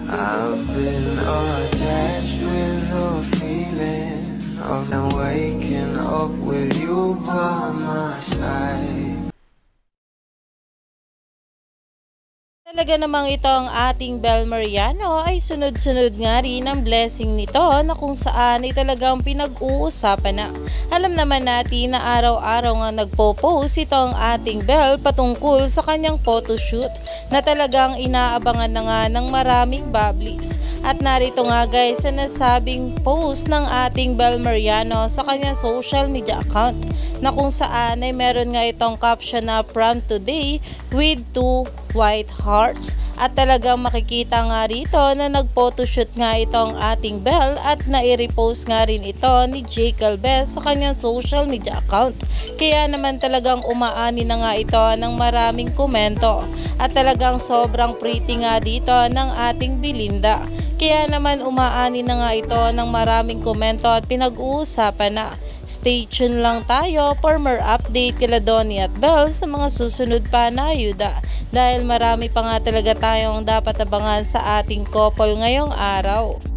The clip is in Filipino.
I've been attached with the feeling of them waking up with you by my side. Talaga namang ito ang ating Bel Mariano ay sunod-sunod nga rin ang blessing nito na kung saan ay talagang pinag-uusapan na. Alam naman natin na araw-araw nga nagpo-post ito ang ating Bel patungkol sa kanyang photoshoot na talagang inaabangan na nga ng maraming bablis. At narito nga guys sa nasabing post ng ating Bel Mariano sa kanyang social media account na kung saan ay meron nga itong caption na from today with 2 white hearts at talagang makikita nga rito na nag-photoshoot nga itong ating Bel at nai-repost nga rin ito ni Jake Galvez sa kanyang social media account. Kaya naman talagang umaani na nga ito ng maraming komento at talagang sobrang pretty nga dito ng ating Belinda. Kaya naman umaani na nga ito ng maraming komento at pinag-uusapan na. Stay tuned lang tayo for more update kila Donnie at Bel sa mga susunod pa na ayuda dahil marami pa nga talaga tayong dapat abangan sa ating couple ngayong araw.